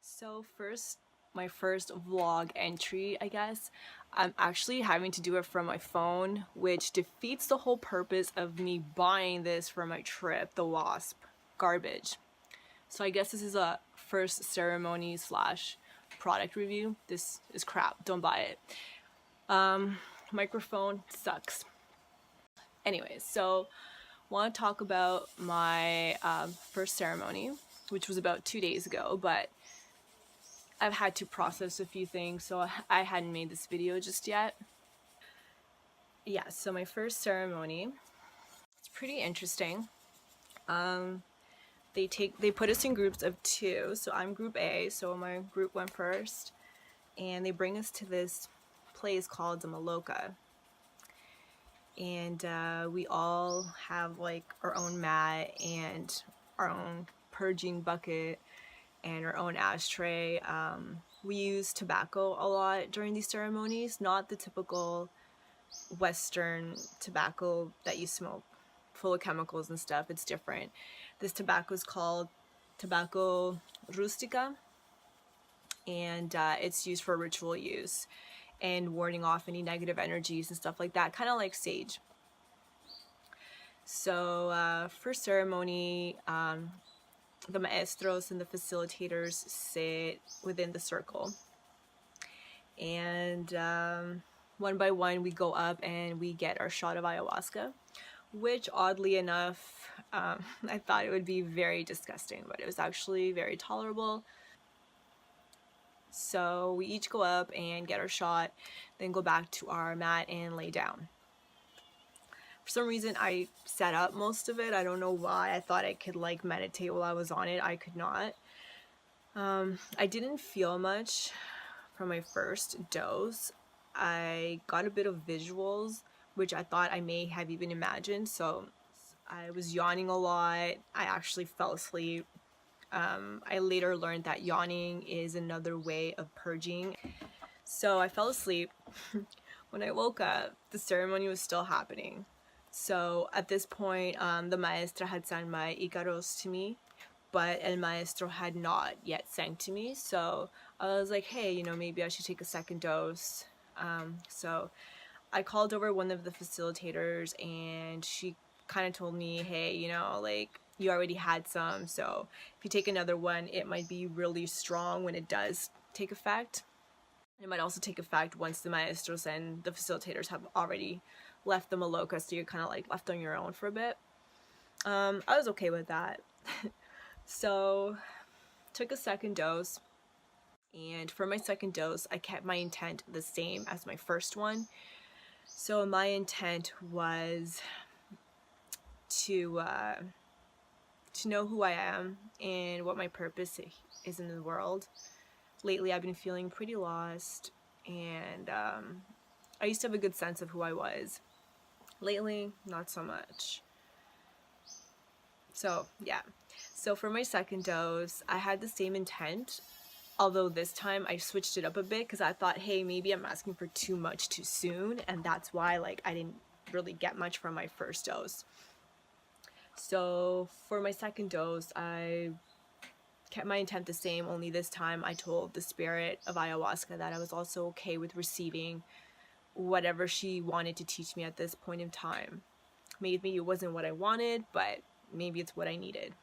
So my first vlog entry, I guess. I'm actually having to do it from my phone, which defeats the whole purpose of me buying this for my trip, the Wasp. Garbage. So I guess this is a first ceremony slash product review. This is crap, don't buy it. Microphone sucks. Anyways, so want to talk about my first ceremony, which was about 2 days ago, but I've had to process a few things, so I hadn't made this video just yet. Yeah, so my first ceremony, it's pretty interesting. They put us in groups of 2, so I'm group A, so my group went first, and they bring us to this place called the Maloka. And we all have like our own mat and our own purging bucket and our own ashtray. We use tobacco a lot during these ceremonies, not the typical Western tobacco that you smoke full of chemicals and stuff. It's different. This tobacco is called tobacco rustica, and it's used for ritual use and warding off any negative energies and stuff like that, kind of like sage. So for ceremony, the maestros and the facilitators sit within the circle, and one by one we go up and we get our shot of ayahuasca, which oddly enough I thought it would be very disgusting, but it was actually very tolerable. So we each go up and get our shot, then go back to our mat and lay down. For some reason I set up most of it. I don't know why. I thought I could like meditate while I was on it. I could not. I didn't feel much from my first dose. I got a bit of visuals, which I thought I may have even imagined. So I was yawning a lot. I actually fell asleep. I later learned that yawning is another way of purging. So I fell asleep. When I woke up, the ceremony was still happening. So at this point, the maestra had sang my Icaros to me, but el maestro had not yet sang to me. So I was like, hey, you know, maybe I should take a second dose. So I called over one of the facilitators, and she kind of told me, hey, you know, like, you already had some, so if you take another one, it might be really strong when it does take effect. It might also take effect once the maestros and the facilitators have already left the Maloka, so you're kind of like left on your own for a bit. I was okay with that. So took a second dose, and for my second dose I kept my intent the same as my first one. So my intent was to know who I am and what my purpose is in the world. Lately I've been feeling pretty lost, and I used to have a good sense of who I was. Lately, not so much. So yeah, so for my second dose I had the same intent, although this time I switched it up a bit because I thought, hey, maybe I'm asking for too much too soon, and that's why like I didn't really get much from my first dose. So for my second dose I kept my intent the same, only this time I told the spirit of ayahuasca that I was also okay with receiving whatever she wanted to teach me at this point in time. Maybe it wasn't what I wanted, but maybe it's what I needed.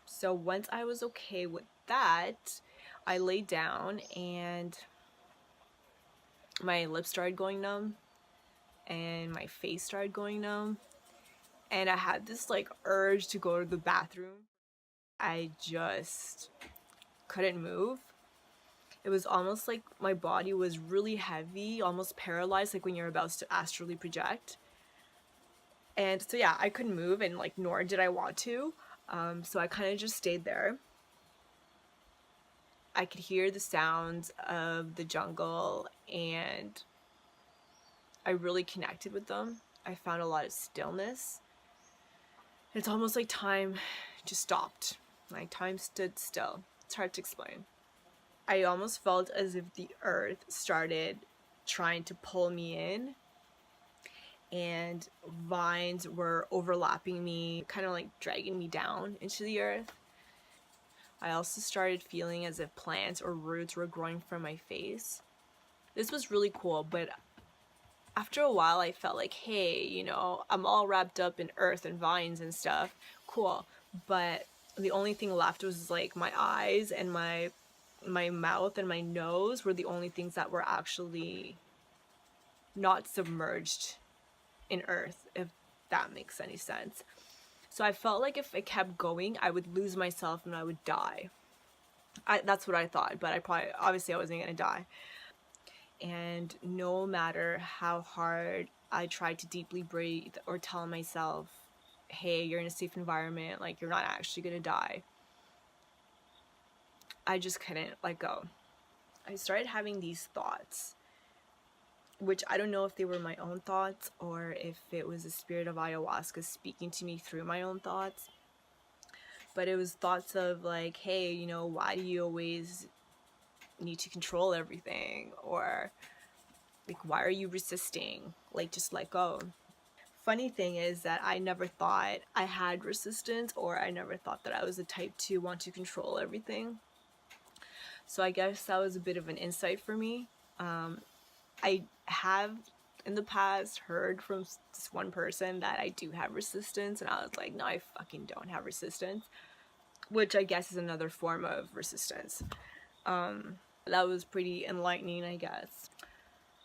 So once I was okay with that, I laid down and my lips started going numb and my face started going numb, and I had this like urge to go to the bathroom. I just couldn't move. It was almost like my body was really heavy, almost paralyzed, like when you're about to astrally project. And so yeah, I couldn't move, and like nor did I want to. So I kind of just stayed there. I could hear the sounds of the jungle, and I really connected with them. I found a lot of stillness. It's almost like time just stopped. Like time stood still. It's hard to explain. I almost felt as if the earth started trying to pull me in, and vines were overlapping me, kind of like dragging me down into the earth. I also started feeling as if plants or roots were growing from my face. This was really cool, but after a while I felt like, hey, you know, I'm all wrapped up in earth and vines and stuff. Cool. But the only thing left was like my eyes and my mouth and my nose were the only things that were actually not submerged in earth, if that makes any sense. So I felt like if I kept going, I would lose myself and I would die. That's what I thought, but obviously I wasn't gonna die. And no matter how hard I tried to deeply breathe or tell myself, hey, you're in a safe environment, like you're not actually gonna die, I just couldn't let go. I started having these thoughts, which I don't know if they were my own thoughts or if it was the spirit of ayahuasca speaking to me through my own thoughts. But it was thoughts of like, hey, you know, why do you always need to control everything? Or like, why are you resisting? Like, just let go. Funny thing is that I never thought I had resistance, or I never thought that I was the type to want to control everything. So I guess that was a bit of an insight for me. I have in the past heard from this one person that I do have resistance, and I was like, no, I fucking don't have resistance, which I guess is another form of resistance. That was pretty enlightening, I guess.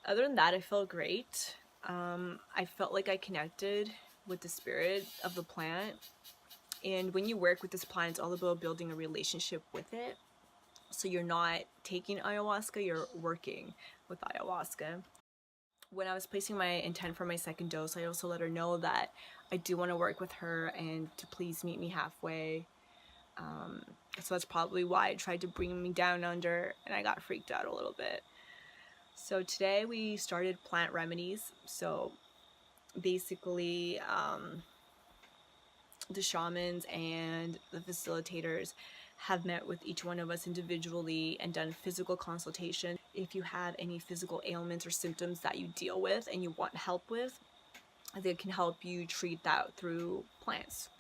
Other than that, I felt great. I felt like I connected with the spirit of the plant. And when you work with this plant, it's all about building a relationship with it. So you're not taking ayahuasca, you're working with ayahuasca. When I was placing my intent for my second dose, I also let her know that I do want to work with her and to please meet me halfway. So that's probably why it tried to bring me down under, and I got freaked out a little bit. So today we started plant remedies. So basically, the shamans and the facilitators have met with each one of us individually and done physical consultation. If you have any physical ailments or symptoms that you deal with and you want help with, they can help you treat that through plants.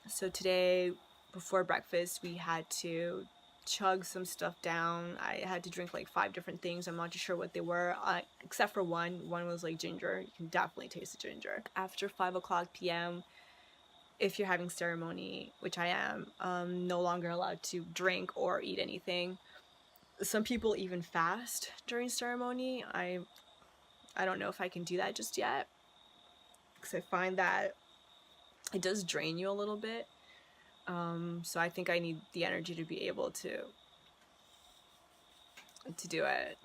So today, before breakfast, we had to chug some stuff down. I had to drink like 5 different things. I'm not too sure what they were, except for one. One was like ginger. You can definitely taste the ginger. After 5 o'clock p.m., if you're having ceremony, which I am, no longer allowed to drink or eat anything. Some people even fast during ceremony. I don't know if I can do that just yet, because I find that it does drain you a little bit. So I think I need the energy to be able to do it.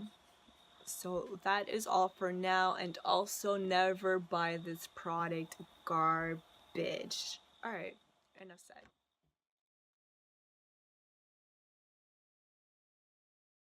So that is all for now, and also never buy this product, garbage. Alright, enough said.